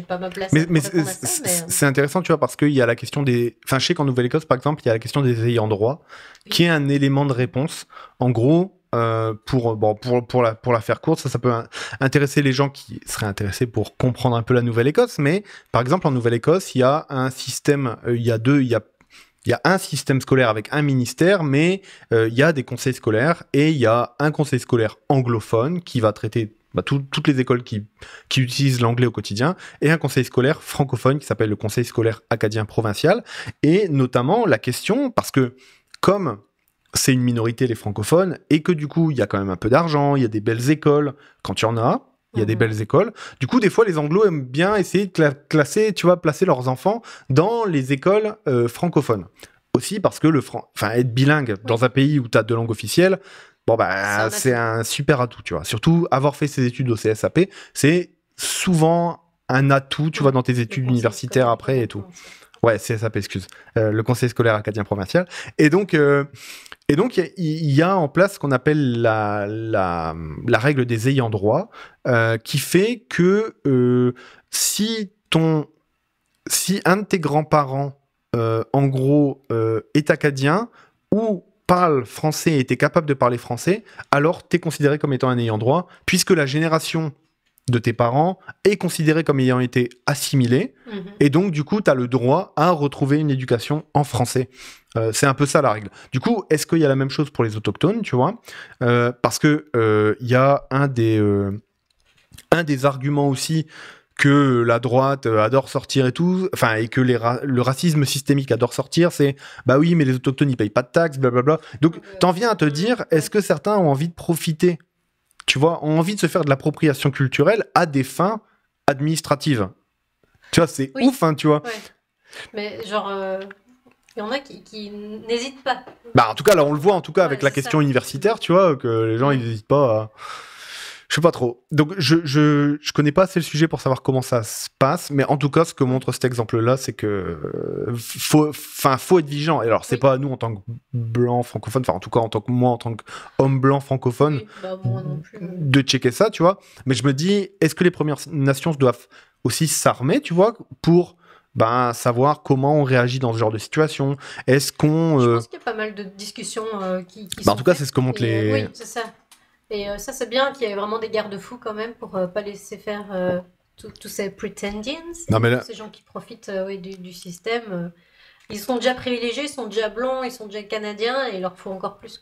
pas ma place. Mais c'est intéressant, tu vois, parce qu'il y a la question des... Enfin, je sais qu'en Nouvelle-Écosse, par exemple, il y a la question des ayants droit, qui est un élément de réponse. En gros, pour la faire courte, ça peut intéresser les gens qui seraient intéressés pour comprendre un peu la Nouvelle-Écosse. Mais, par exemple, en Nouvelle-Écosse, il y a un système... Il y a un système scolaire avec un ministère, mais il y a des conseils scolaires et il y a un conseil scolaire anglophone qui va traiter toutes les écoles qui utilisent l'anglais au quotidien, et un conseil scolaire francophone qui s'appelle le conseil scolaire acadien provincial. Et notamment la question, parce que comme c'est une minorité les francophones, et que du coup il y a quand même un peu d'argent, il y a des belles écoles, quand il y en a, il y a des belles écoles. Du coup, des fois, les anglos aiment bien essayer de placer leurs enfants dans les écoles francophones. Aussi parce que être bilingue dans un pays où tu as deux langues officielles, c'est un super atout, tu vois. Surtout, avoir fait ses études au CSAP, c'est souvent un atout, tu vois, dans tes études universitaires après et tout. Ouais, CSAP, excuse. Le conseil scolaire acadien provincial. Et donc, il y a en place ce qu'on appelle la règle des ayants droit, qui fait que si un de tes grands-parents, en gros, est acadien ou parle français et était capable de parler français, alors tu es considéré comme étant un ayant droit, puisque la génération de tes parents est considérée comme ayant été assimilée, et donc du coup tu as le droit à retrouver une éducation en français. C'est un peu ça la règle. Du coup, est-ce qu'il y a la même chose pour les autochtones, tu vois, parce que il y a un des arguments aussi que la droite adore sortir et tout, enfin, et que le racisme systémique adore sortir, c'est bah oui, mais les autochtones ils payent pas de taxes, blablabla. Donc t'en viens à te dire, est-ce que certains ont envie de profiter, tu vois, ont envie de se faire de l'appropriation culturelle à des fins administratives? Tu vois, c'est ouf, hein, tu vois. Ouais. Mais genre, il y en a qui n'hésitent pas. Bah en tout cas, là on le voit en tout cas avec la question universitaire, tu vois, que les gens ils n'hésitent pas à... Je sais pas trop. Donc, je connais pas assez le sujet pour savoir comment ça se passe, mais en tout cas, ce que montre cet exemple-là, c'est que faut être vigilant. Et alors, c'est pas à nous en tant que blancs francophones, enfin, en tout cas, en tant que moi, en tant qu'homme blanc francophone, moi non plus. De checker ça, tu vois. Mais je me dis, est-ce que les Premières Nations doivent aussi s'armer, tu vois, pour savoir comment on réagit dans ce genre de situation? Est-ce qu'on... Je pense qu'il y a pas mal de discussions qui sont en tout cas, c'est ce que montrent les... oui, c'est ça. Et ça, c'est bien qu'il y ait vraiment des garde-fous quand même pour pas laisser faire tous ces pretendians, tous ces gens qui profitent du système. Ils sont déjà privilégiés, ils sont déjà blancs, ils sont déjà canadiens, et il leur faut encore plus.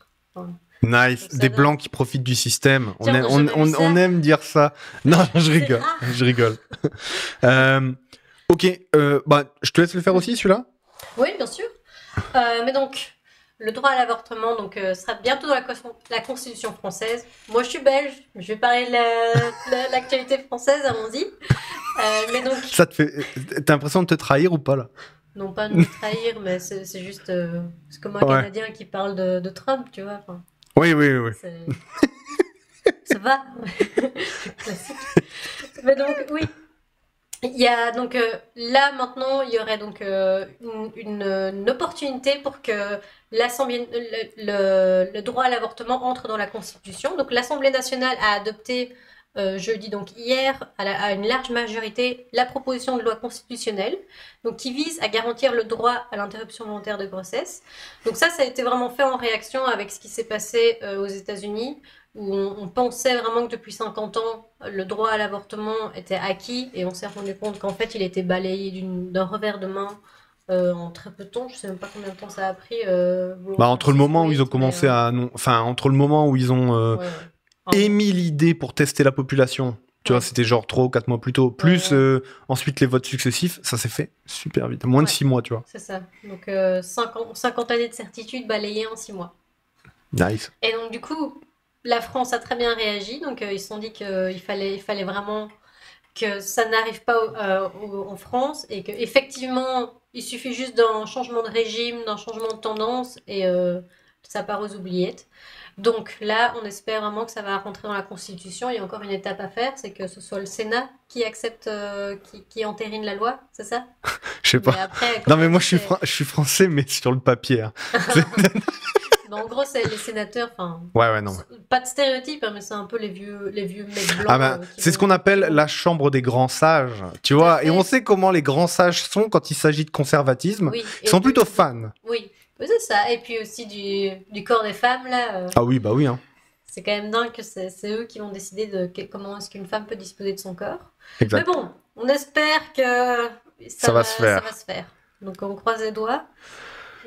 Nice, des blancs qui profitent du système. Tiens, on aime dire ça. Non, je rigole. Ok, je te laisse le faire aussi, celui-là? Oui, bien sûr. Mais donc... Le droit à l'avortement sera bientôt dans la Constitution française. Moi, je suis belge. Je vais parler de l'actualité française, allons-y. Mais donc... Ça te fait... T'as l'impression de te trahir ou pas, là? Non, pas de me trahir, mais c'est juste... c'est comme un Canadien qui parle de Trump, tu vois. Enfin, oui. Ça va. Classique. Mais donc, oui. Il y a donc là maintenant, il y aurait donc une opportunité pour que l'Assemblée, le droit à l'avortement entre dans la Constitution. Donc l'Assemblée nationale a adopté jeudi, donc hier, à une large majorité, la proposition de loi constitutionnelle, donc qui vise à garantir le droit à l'interruption volontaire de grossesse. Donc ça a été vraiment fait en réaction avec ce qui s'est passé aux États-Unis, où on pensait vraiment que depuis 50 ans, le droit à l'avortement était acquis, et on s'est rendu compte qu'en fait, il était balayé d'un revers de main en très peu de temps. Je sais même pas combien de temps ça a pris. Entre le moment où ils ont commencé mais, à... Enfin, entre le moment où ils ont ouais. émis l'idée pour tester la population, tu vois, Ouais. c'était genre 3 ou 4 mois plus tôt, plus Ouais. ensuite les votes successifs, ça s'est fait super vite, moins de Ouais. 6 mois, tu vois. C'est ça. Donc 50 années de certitude balayées en 6 mois. Nice. Et donc du coup, la France a très bien réagi. Donc ils se sont dit qu'il fallait vraiment que ça n'arrive pas en France et qu'effectivement, il suffit juste d'un changement de régime, d'un changement de tendance et ça part aux oubliettes. Donc là, on espère vraiment que ça va rentrer dans la Constitution. Il y a encore une étape à faire, c'est que ce soit le Sénat qui accepte, qui entérine la loi, c'est ça? Je sais Mais pas. après, Non comme on mais moi dit, je suis français mais sur le papier, hein. mais en gros, c'est les sénateurs, enfin, Ouais, non. pas de stéréotype, hein, mais c'est un peu les vieux mecs blancs Ah ben, qui c'est ce vont- qu'on appelle qui vont- la chambre des grands sages, tu Tout à vois, et fait. on sait comment les grands sages sont quand il s'agit de conservatisme. Oui, Ils sont plutôt fans. Oui, oui, c'est ça. Et puis aussi du corps des femmes, là. Ah oui, bah oui, hein. C'est quand même dingue que c'est eux qui vont décider de comment est-ce qu'une femme peut disposer de son corps. Mais Exact. bon, on espère que Ça va se faire. ça va se faire. Donc on croise les doigts.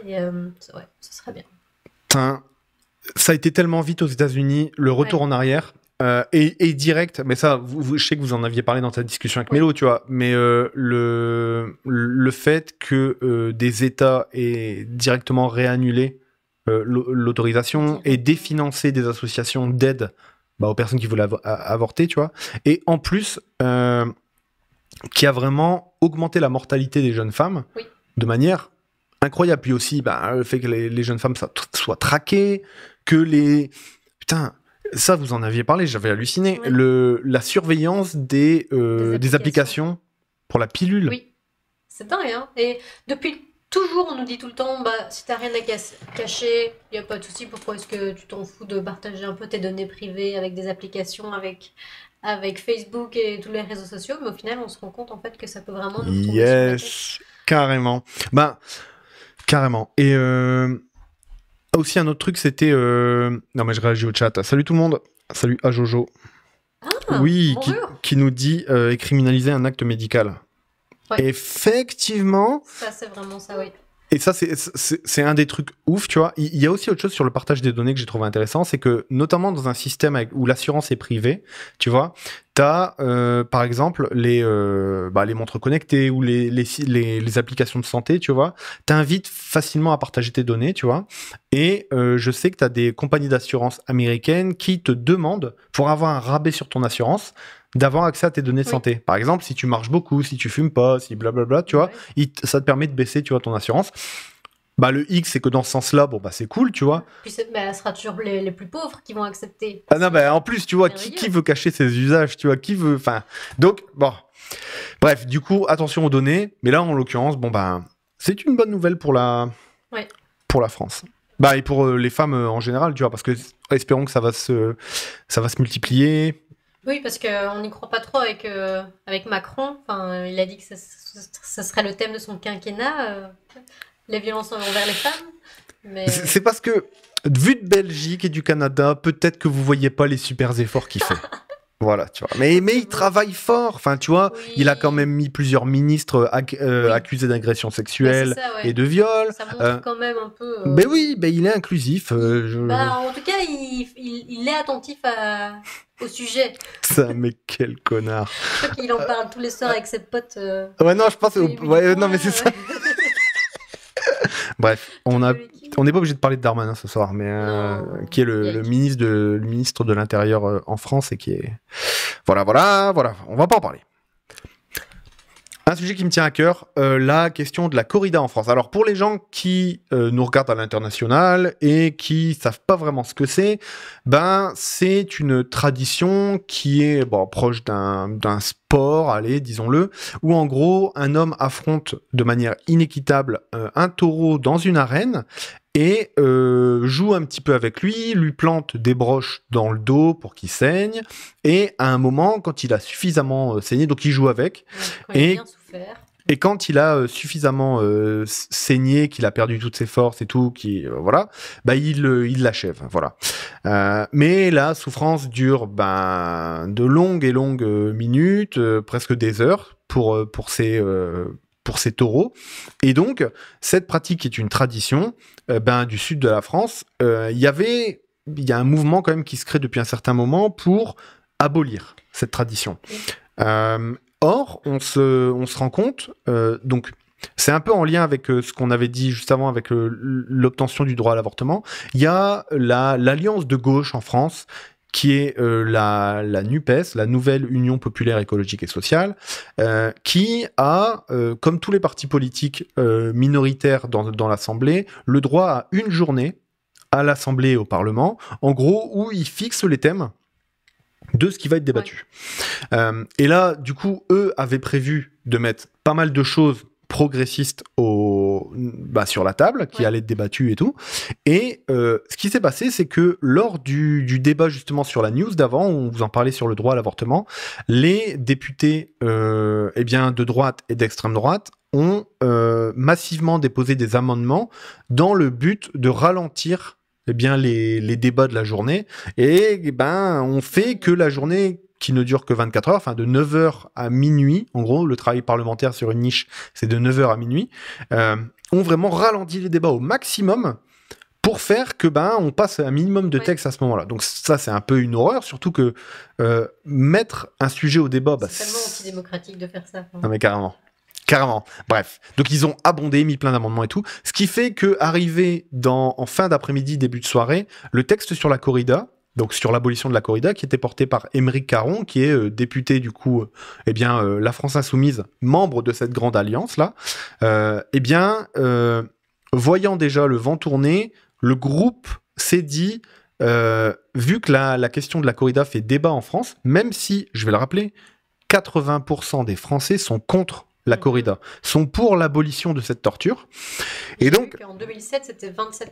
Et ouais, ce serait bien. Putain, ça a été tellement vite aux États-Unis, le retour en arrière. Et direct, mais ça, je sais que vous en aviez parlé dans ta discussion avec Oui. Mélo, tu vois, mais le fait que des États aient directement réannulé l'autorisation et définancé des associations d'aide aux personnes qui voulaient avorter, tu vois, et en plus, qui a vraiment augmenté la mortalité des jeunes femmes Oui. de manière incroyable. Puis aussi, le fait que les jeunes femmes soient traquées, que les... Putain, ça, vous en aviez parlé, j'avais halluciné. Oui. La surveillance des applications pour la pilule. Oui, c'est dingue, hein. Et depuis toujours, on nous dit tout le temps, bah, si t'as rien à cacher, il n'y a pas de souci, pourquoi est-ce que tu t'en fous de partager un peu tes données privées avec des applications, avec Facebook et tous les réseaux sociaux, mais au final, on se rend compte en fait que ça peut vraiment nous retomber sur la tête. Carrément. Carrément. Et aussi, un autre truc, c'était... Non, mais je réagis au chat. Salut tout le monde. Salut à Jojo. Ah, oui, bonjour. qui nous dit et criminaliser un acte médical. Ouais. Effectivement. Ça, c'est vraiment ça, oui. Et ça, c'est un des trucs ouf, tu vois. Il y a aussi autre chose sur le partage des données que j'ai trouvé intéressant, c'est que, notamment dans un système où l'assurance est privée, tu vois, t'as, par exemple, les montres connectées ou les applications de santé, tu vois, t'invites facilement à partager tes données, tu vois. Et je sais que t'as des compagnies d'assurance américaines qui te demandent, pour avoir un rabais sur ton assurance, d'avoir accès à tes données de santé. Par exemple, si tu marches beaucoup, si tu fumes pas, si blablabla, tu vois, ça te permet de baisser, tu vois, ton assurance. Le X, c'est que dans ce sens-là, c'est cool, tu vois. Puis ce sera toujours les plus pauvres qui vont accepter. Ah non, en plus, tu vois, qui veut cacher ses usages, tu vois, qui veut... Enfin, donc, bon. Bref, du coup, attention aux données. Mais là, en l'occurrence, c'est une bonne nouvelle pour la France. Et pour les femmes en général, tu vois, parce que espérons que ça va se multiplier. Oui, parce qu'on n'y croit pas trop avec Macron. Enfin, il a dit que ça serait le thème de son quinquennat, les violences envers les femmes. Mais... C'est parce que, vu de Belgique et du Canada, peut-être que vous voyez pas les super efforts qu'il fait. Voilà, tu vois. Mais il travaille fort. Enfin, tu vois, il a quand même mis plusieurs ministres accusés d'agression sexuelle et de viol. Ça montre quand même un peu... il est inclusif. En tout cas, il est attentif au sujet. Ça, mais quel connard. Je crois qu'il en parle tous les soirs avec ses potes. Ouais, non, je pense... non, mais c'est ça. Bref, on n'est pas obligé de parler de Darmanin ce soir, mais qui est le ministre de l'Intérieur en France et qui est... Voilà, on va pas en parler. Un sujet qui me tient à cœur, la question de la corrida en France. Alors pour les gens qui nous regardent à l'international et qui savent pas vraiment ce que c'est, ben c'est une tradition qui est proche d'un sport, allez, disons-le, où en gros un homme affronte de manière inéquitable un taureau dans une arène et joue un petit peu avec lui plante des broches dans le dos pour qu'il saigne, et à un moment, quand il a suffisamment saigné, donc il joue avec, Ouais, et, bien souffert. et quand il a suffisamment saigné, qu'il a perdu toutes ses forces et tout, voilà, bah il l'achève, voilà. Mais la souffrance dure de longues et longues minutes, presque des heures pour ces taureaux. Et donc, cette pratique est une tradition du sud de la France. Il y a un mouvement quand même qui se crée depuis un certain moment pour abolir cette tradition. Or, on se rend compte, donc c'est un peu en lien avec ce qu'on avait dit juste avant avec l'obtention du droit à l'avortement. Il y a l'alliance de gauche en France qui est la NUPES, la Nouvelle Union Populaire Écologique et Sociale, qui a, comme tous les partis politiques minoritaires dans l'Assemblée, le droit à une journée à l'Assemblée et au Parlement, en gros, où ils fixent les thèmes de ce qui va être débattu. Ouais. Et là, du coup, eux avaient prévu de mettre pas mal de choses progressistes sur la table, qui allaient être débattues et tout. Et ce qui s'est passé, c'est que lors du débat justement sur la news d'avant, où on vous en parlait sur le droit à l'avortement, les députés de droite et d'extrême droite ont massivement déposé des amendements dans le but de ralentir les débats de la journée, et on fait que la journée qui ne dure que 24 heures, enfin de 9h à minuit, en gros, le travail parlementaire sur une niche, c'est de 9h à minuit, ont vraiment ralenti les débats au maximum pour faire que on passe un minimum de texte à ce moment-là. Donc ça, c'est un peu une horreur, surtout que mettre un sujet au débat... C'est tellement antidémocratique de faire ça. Non mais carrément. Carrément. Bref. Donc ils ont abondé, mis plein d'amendements et tout. Ce qui fait que, arrivé en fin d'après-midi, début de soirée, le texte sur la corrida, donc sur l'abolition de la corrida, qui était porté par Aymeric Caron, qui est député du coup, la France Insoumise, membre de cette grande alliance-là, voyant déjà le vent tourner, le groupe s'est dit, vu que la question de la corrida fait débat en France, même si, je vais le rappeler, 80% des Français sont contre la corrida, sont pour l'abolition de cette torture. Et donc, en 2007, c'était 27%.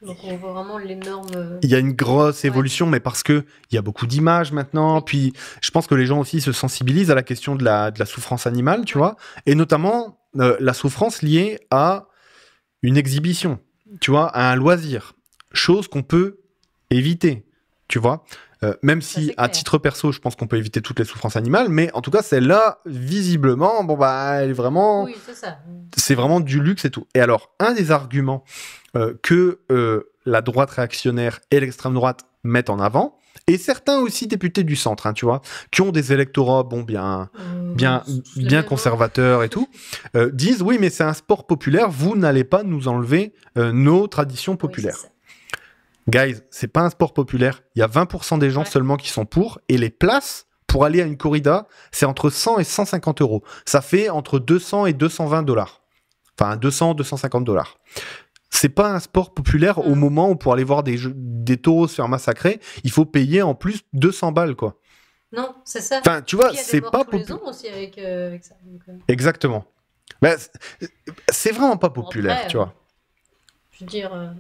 Donc on voit vraiment l'énorme... Il y a une grosse évolution, mais parce que il y a beaucoup d'images maintenant, puis je pense que les gens aussi se sensibilisent à la question de la souffrance animale, tu vois, et notamment la souffrance liée à une exhibition, tu vois, à un loisir, chose qu'on peut éviter, tu vois. Même si, à titre perso, je pense qu'on peut éviter toutes les souffrances animales, mais en tout cas, celle-là, visiblement, elle est vraiment... Oui, c'est ça. C'est vraiment du luxe et tout. Et alors, un des arguments que la droite réactionnaire et l'extrême droite mettent en avant, et certains aussi députés du centre, hein, tu vois, qui ont des électorats, bien conservateurs et tout, disent, oui, mais c'est un sport populaire, vous n'allez pas nous enlever nos traditions populaires. Oui, guys, c'est pas un sport populaire. Il y a 20% des gens seulement qui sont pour, et les places pour aller à une corrida, c'est entre 100 et 150 euros. Ça fait entre 200 et 220 dollars. Enfin, 200, 250 dollars. C'est pas un sport populaire au moment où pour aller voir des taureaux se faire massacrer, il faut payer en plus 200 balles, quoi. Non, c'est ça. Enfin, tu vois, c'est pas populaire. aussi avec ça. Donc, exactement. C'est vraiment pas populaire, tu vois. Je veux dire...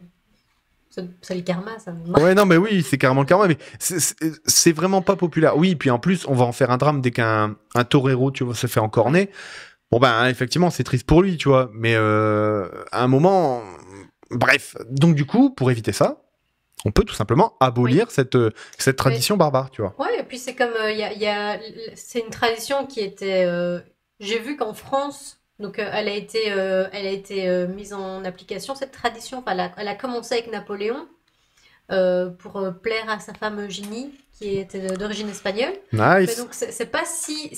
C'est le karma, ça. Ouais, non, mais oui, c'est carrément le karma, mais c'est vraiment pas populaire. Oui, puis en plus, on va en faire un drame dès qu'un torero, tu vois, se fait encorner. Bon, effectivement, c'est triste pour lui, tu vois, mais à un moment... Bref, donc du coup, pour éviter ça, on peut tout simplement abolir cette tradition barbare, tu vois. Ouais, et puis c'est comme... c'est une tradition qui était... J'ai vu qu'en France... Donc, elle a été mise en application, cette tradition. Enfin, elle a commencé avec Napoléon pour plaire à sa femme Eugénie, qui était d'origine espagnole. Nice. Mais donc, c'est pas si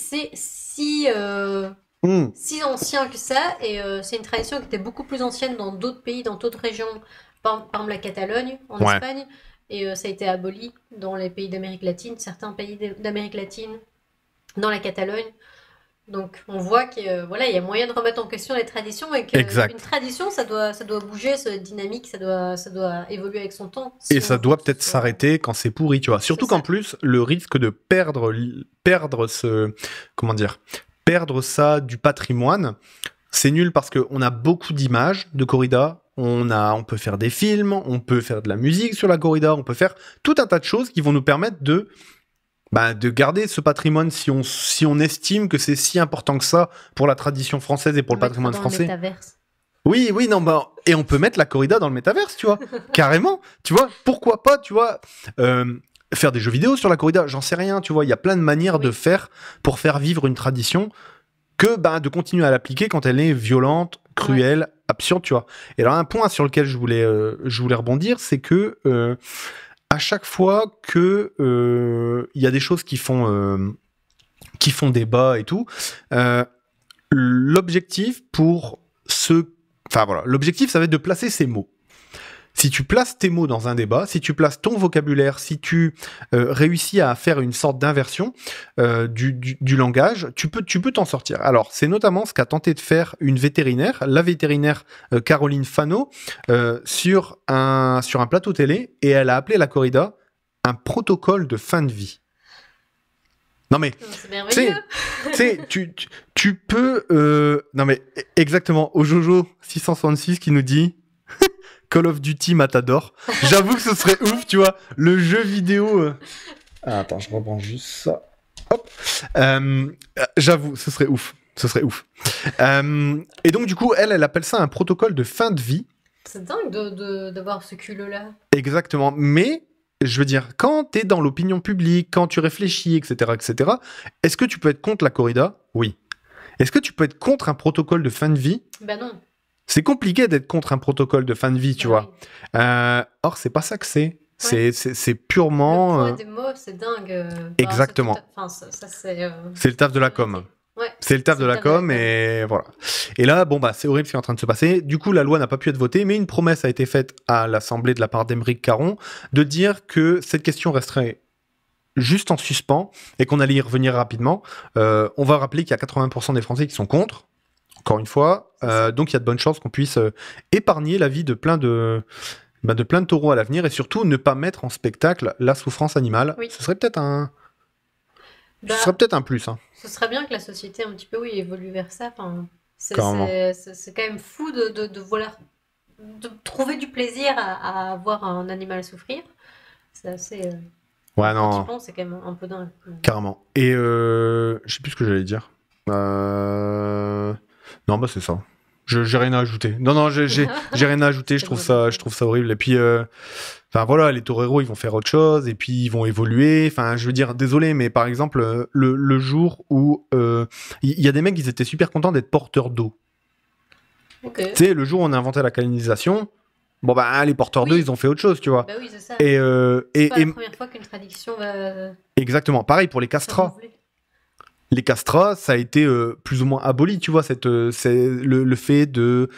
ancien que ça. Et c'est une tradition qui était beaucoup plus ancienne dans d'autres pays, dans d'autres régions. Par exemple, la Catalogne, en Espagne. Et ça a été aboli dans les pays d'Amérique latine, certains pays d'Amérique latine, dans la Catalogne. Donc on voit qu'il voilà, il y a moyen de remettre en question les traditions et qu'une Exact. tradition, ça doit bouger, ça doit être dynamique, ça doit évoluer avec son temps. Et Si ça on veut doit que ce peut-être soit- s'arrêter quand c'est pourri, tu vois. Surtout C'est ça. qu'en plus, le risque de perdre ce, comment dire, perdre ça du patrimoine, c'est nul parce qu'on a beaucoup d'images de corrida. On peut faire des films, on peut faire de la musique sur la corrida, on peut faire tout un tas de choses qui vont nous permettre de garder ce patrimoine si on estime que c'est si important que ça pour la tradition française et pour On le mettra patrimoine dans le français. métaverse. Oui, non, et on peut mettre la corrida dans le métaverse, tu vois, carrément, tu vois, pourquoi pas, tu vois, faire des jeux vidéo sur la corrida, j'en sais rien, tu vois, il y a plein de manières de faire pour faire vivre une tradition que de continuer à l'appliquer quand elle est violente, cruelle, absurde, tu vois. Et alors un point sur lequel je voulais rebondir, c'est que à chaque fois que il y a des choses qui font débat et tout, l'objectif l'objectif, ça va être de placer ces mots. Si tu places tes mots dans un débat, si tu places ton vocabulaire, si tu réussis à faire une sorte d'inversion du langage, tu peux t'en sortir. Alors, c'est notamment ce qu'a tenté de faire la vétérinaire Caroline Fano, sur un plateau télé, et elle a appelé la corrida un protocole de fin de vie. Non mais, C'est merveilleux. tu sais, tu peux... Non mais, exactement, au Jojo 666 qui nous dit Call of Duty Matador. J'avoue que ce serait ouf, tu vois, le jeu vidéo... attends, je reprends juste ça. Hop. J'avoue, ce serait ouf. Et donc du coup, elle appelle ça un protocole de fin de vie. C'est dingue d'avoir ce culot-là. Exactement, mais... Je veux dire, quand t'es dans l'opinion publique, quand tu réfléchis, etc., est-ce que tu peux être contre la corrida ? Oui. Est-ce que tu peux être contre un protocole de fin de vie ? Ben non. C'est compliqué d'être contre un protocole de fin de vie, tu vois. Or, c'est pas ça que c'est. Ouais. C'est purement... Le poids des mots, c'est dingue. Exactement. C'est le taf de la com. Ouais, c'est le taf de la com, et voilà. Et là, c'est horrible ce qui est en train de se passer. Du coup, la loi n'a pas pu être votée, mais une promesse a été faite à l'Assemblée de la part d'Aymeric Caron de dire que cette question resterait juste en suspens et qu'on allait y revenir rapidement. On va rappeler qu'il y a 80% des Français qui sont contre, encore une fois. Donc, il y a de bonnes chances qu'on puisse épargner la vie de plein de taureaux à l'avenir, et surtout ne pas mettre en spectacle la souffrance animale. Oui. Ce serait peut-être un... ce serait peut-être un plus. Hein. Ce serait bien que la société un petit peu évolue vers ça. Enfin, c'est quand même fou de vouloir trouver du plaisir à voir un animal souffrir. C'est assez... Ouais, non. Quand tu penses, c'est quand même un peu dingue. Carrément. Et je sais plus ce que j'allais dire. Non, c'est ça. J'ai rien à ajouter. Non, j'ai rien à ajouter. Je trouve ça horrible. Et puis, voilà, les toreros, ils vont faire autre chose, et puis ils vont évoluer. Enfin, je veux dire, désolé, mais par exemple, le jour où il y a des mecs, ils étaient super contents d'être porteurs d'eau. Okay. Tu sais, le jour où on a inventé la canalisation, les porteurs d'eau, ils ont fait autre chose, tu vois. Bah oui, c'est ça. Et c'est pas la première fois qu'une tradition va... Exactement. Pareil pour les castrats. Les castrats, ça a été plus ou moins aboli, tu vois, c'est le fait de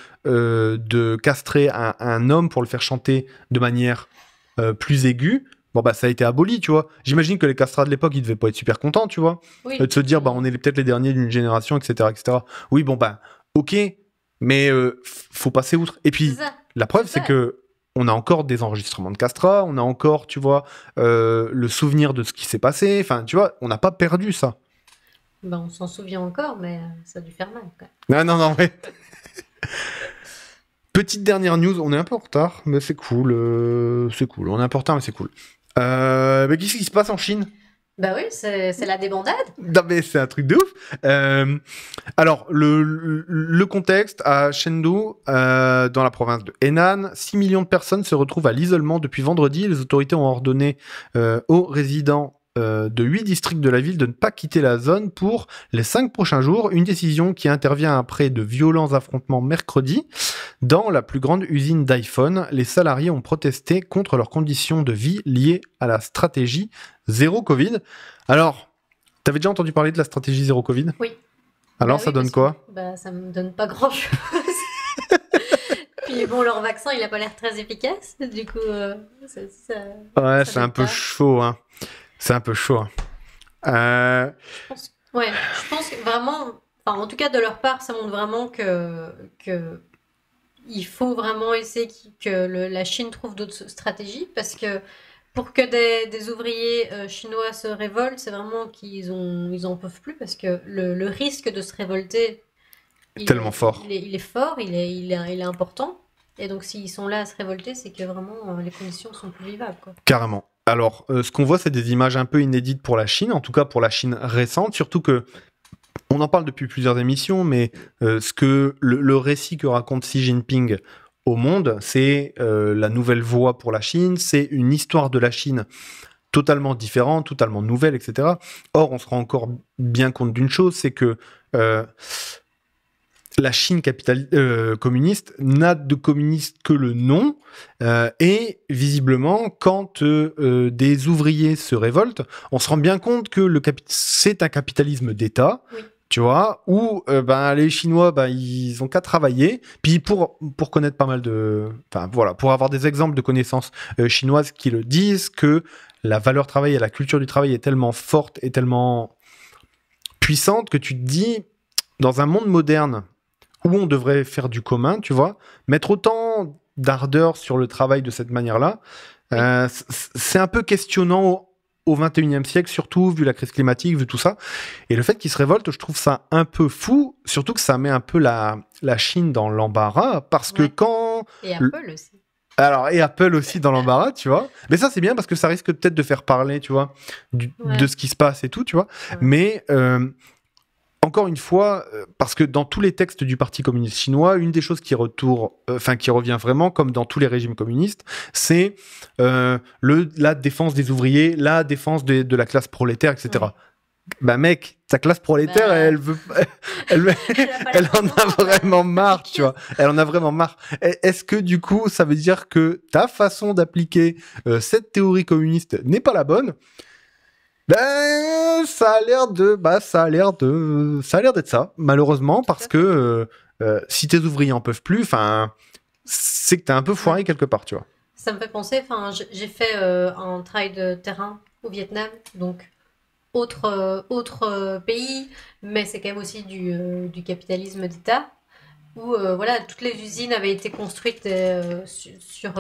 castrer un homme pour le faire chanter de manière plus aiguë. Ça a été aboli, tu vois. J'imagine que les castrats de l'époque, ils devaient pas être super contents, tu vois, de se dire, on est peut-être les derniers d'une génération, etc., etc. Oui, ok, mais faut passer outre. Et puis, la preuve, c'est que on a encore des enregistrements de castrats, on a encore, tu vois, le souvenir de ce qui s'est passé. Enfin, tu vois, on n'a pas perdu ça. On s'en souvient encore, mais ça a dû faire mal. Quoi. Non, ouais. Petite dernière news, on est un peu en retard, mais c'est cool. C'est cool, on est un peu en retard, mais c'est cool. Qu'est-ce qui se passe en Chine ? Bah oui, c'est la débandade. Non, mais c'est un truc de ouf. Alors, le contexte, à Chengdu, dans la province de Henan, 6 millions de personnes se retrouvent à l'isolement depuis vendredi. Les autorités ont ordonné aux résidents de 8 districts de la ville de ne pas quitter la zone pour les 5 prochains jours, une décision qui intervient après de violents affrontements mercredi. Dans la plus grande usine d'iPhone, les salariés ont protesté contre leurs conditions de vie liées à la stratégie zéro Covid. Alors, t'avais déjà entendu parler de la stratégie zéro Covid ? Oui. Alors, ça donne quoi ? Ça me donne pas grand-chose. Puis leur vaccin, il a pas l'air très efficace, du coup... ouais, c'est un peu chaud, hein. C'est un peu chaud. Je pense Ouais, je pense que vraiment, enfin, en tout cas de leur part, ça montre vraiment que il faut vraiment essayer que la Chine trouve d'autres stratégies parce que pour que des ouvriers chinois se révoltent, c'est vraiment ils en peuvent plus parce que le risque de se révolter, Tellement fort. il est fort, il est important. Et donc s'ils sont là à se révolter, c'est que vraiment les conditions sont plus vivables, quoi. Carrément. Alors, ce qu'on voit, c'est des images un peu inédites pour la Chine, en tout cas pour la Chine récente, surtout que on en parle depuis plusieurs émissions, mais le récit que raconte Xi Jinping au monde, c'est la nouvelle voie pour la Chine, c'est une histoire de la Chine totalement différente, totalement nouvelle, etc. Or, on se rend encore bien compte d'une chose, c'est que la Chine communiste n'a de communiste que le nom, et visiblement, quand des ouvriers se révoltent, on se rend bien compte que c'est un capitalisme d'État. Oui. Tu vois, où les Chinois, ils ont qu'à travailler. Puis pour connaître pas mal de... Enfin, voilà, pour avoir des exemples de connaissances chinoises qui le disent, que la valeur travail et la culture du travail est tellement forte et tellement puissante que tu te dis, dans un monde moderne, où on devrait faire du commun, tu vois, mettre autant d'ardeur sur le travail de cette manière-là, c'est un peu questionnant au 21e siècle, surtout vu la crise climatique, vu tout ça. Et le fait qu'ils se révoltent, je trouve ça un peu fou, surtout que ça met un peu la Chine dans l'embarras, parce que quand... Et Apple aussi. Alors, et Apple aussi dans l'embarras, tu vois. Mais ça, c'est bien parce que ça risque peut-être de faire parler, tu vois, de ce qui se passe et tout, tu vois. Ouais. Mais... encore une fois, parce que dans tous les textes du Parti communiste chinois, une des choses qui revient vraiment, comme dans tous les régimes communistes, c'est la défense des ouvriers, la défense de la classe prolétaire, etc. Ouais. Bah mec, ta classe prolétaire, elle en a vraiment marre, tu vois. Elle en a vraiment marre. Est-ce que du coup, ça veut dire que ta façon d'appliquer cette théorie communiste n'est pas la bonne ? Ça a l'air d'être ça, malheureusement, parce que si tes ouvriers en peuvent plus, c'est que t'es un peu foiré quelque part, tu vois. Ça me fait penser, j'ai fait un travail de terrain au Vietnam, donc autre pays, mais c'est quand même aussi du capitalisme d'État, où toutes les usines avaient été construites sur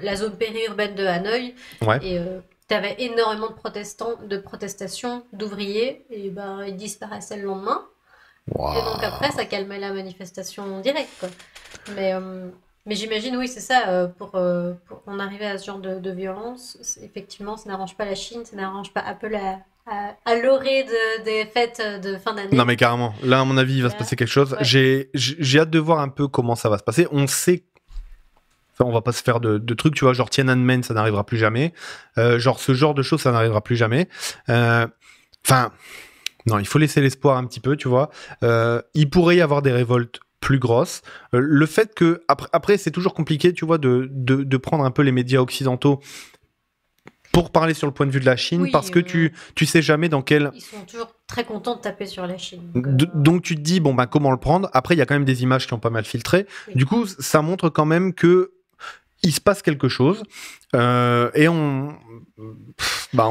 la zone périurbaine de Hanoï, ouais. Et t'avais énormément de protestations d'ouvriers, et ils disparaissaient le lendemain. Wow. Et donc après, ça calmait la manifestation directe, quoi. Mais j'imagine, oui, c'est ça, pour en arriver à ce genre de violence, effectivement, ça n'arrange pas la Chine, ça n'arrange pas Apple à l'orée des fêtes de fin d'année. Non mais carrément, là à mon avis, il va se passer quelque chose. Ouais. J'ai hâte de voir un peu comment ça va se passer. On sait... on va pas se faire de trucs, tu vois, genre Tiananmen, ça n'arrivera plus jamais. Genre ce genre de choses, ça n'arrivera plus jamais. Non, il faut laisser l'espoir un petit peu, tu vois. Il pourrait y avoir des révoltes plus grosses. Le fait que... Après, c'est toujours compliqué, tu vois, de prendre un peu les médias occidentaux pour parler sur le point de vue de la Chine, oui, parce que tu sais jamais dans quel... Ils sont toujours très contents de taper sur la Chine. Donc tu te dis, comment le prendre ? Après, il y a quand même des images qui ont pas mal filtré. Oui. Du coup, ça montre quand même que il se passe quelque chose, et on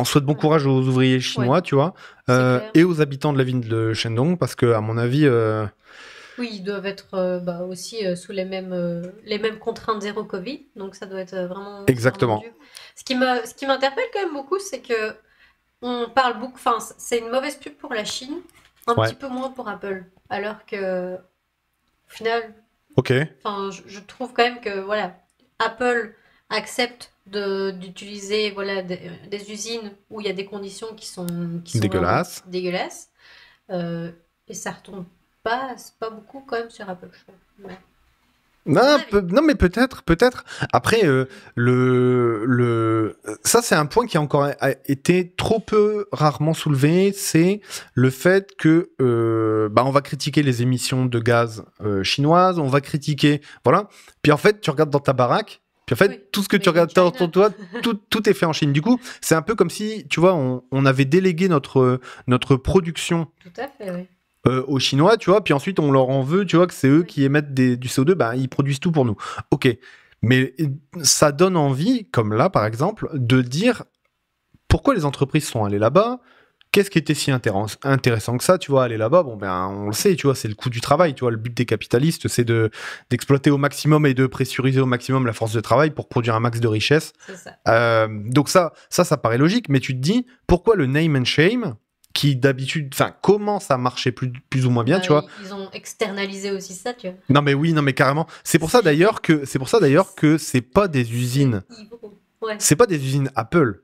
souhaite bon courage aux ouvriers chinois, tu vois, et aux habitants de la ville de Shandong, parce que à mon avis, oui, ils doivent être aussi sous les mêmes contraintes zéro Covid, donc ça doit être vraiment exactement. Vraiment dur. Ce qui m'interpelle quand même beaucoup, c'est que on parle beaucoup, c'est une mauvaise pub pour la Chine, un petit peu moins pour Apple, alors que au final, je trouve quand même que Apple accepte d'utiliser des usines où il y a des conditions qui sont dégueulasses, et ça retombe pas beaucoup quand même sur Apple, je trouve. Ouais. Non, mais peut-être. Après, ça, c'est un point qui a encore été trop peu rarement soulevé, c'est le fait que on va critiquer les émissions de gaz chinoises, on va critiquer, voilà. Puis en fait, tu regardes dans ta baraque, puis en fait, tout ce que tu regardes autour de toi, tout est fait en Chine. Du coup, c'est un peu comme si, tu vois, on avait délégué notre production. Tout à fait, oui. Aux Chinois, tu vois, puis ensuite on leur en veut, tu vois, que c'est eux qui émettent du CO2, ils produisent tout pour nous. Ok, mais ça donne envie, comme là par exemple, de dire pourquoi les entreprises sont allées là-bas, qu'est-ce qui était si intéressant que ça, tu vois, aller là-bas, bon ben on le sait, tu vois, c'est le coût du travail, tu vois, le but des capitalistes, c'est d'exploiter au maximum et de pressuriser au maximum la force de travail pour produire un max de richesse. C'est ça. Donc ça paraît logique, mais tu te dis, pourquoi le name and shame, qui d'habitude, enfin, commence à marcher plus ou moins bien, tu vois. Ils ont externalisé aussi ça, tu vois. Non mais carrément. C'est pour ça d'ailleurs que c'est pas des usines. Ouais. C'est pas des usines Apple.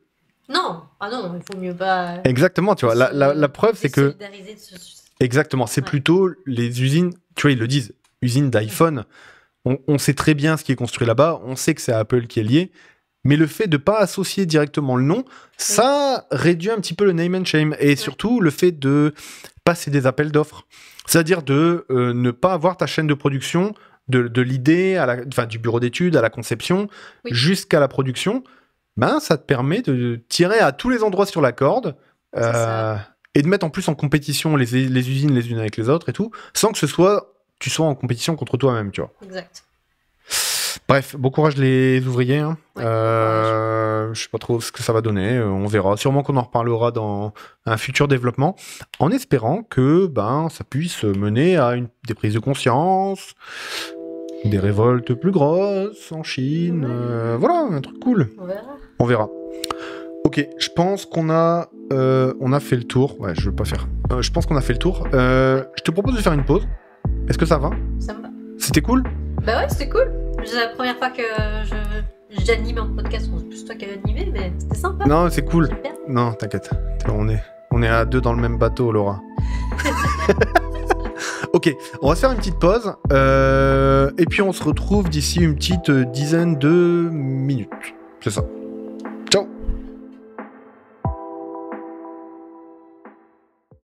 Non, non, il faut mieux pas. Exactement, tu vois. La preuve, c'est que. Exactement, c'est plutôt les usines. Tu vois, ils le disent, usines d'iPhone. On sait très bien ce qui est construit là-bas. On sait que c'est Apple qui est lié. Mais le fait de pas associer directement le nom, ça réduit un petit peu le name and shame. Et surtout, le fait de passer des appels d'offres. C'est-à-dire de ne pas avoir ta chaîne de production de l'idée, du bureau d'études à la conception, jusqu'à la production. Ben, ça te permet de tirer à tous les endroits sur la corde et de mettre en plus en compétition les usines les unes avec les autres et tout, sans que tu sois en compétition contre toi-même, tu vois. Exact. Bref, bon courage les ouvriers. Hein. Ouais, je sais pas trop ce que ça va donner, on verra. Sûrement qu'on en reparlera dans un futur développement, en espérant que ça puisse mener à des prises de conscience, des révoltes plus grosses en Chine. Voilà, un truc cool. On verra. Ok, je pense qu'on a fait le tour. Ouais, je veux pas faire. Je pense qu'on a fait le tour. Je te propose de faire une pause. Est-ce que ça va ? Ça me va. C'était cool ? Bah ouais, c'était cool. C'est la première fois que j'anime un podcast. C'est plus toi qui as animé, mais c'était sympa. Non, c'est cool. Non, t'inquiète. On est à deux dans le même bateau, Laura. Ok, on va se faire une petite pause. Et puis on se retrouve d'ici une petite dizaine de minutes. C'est ça.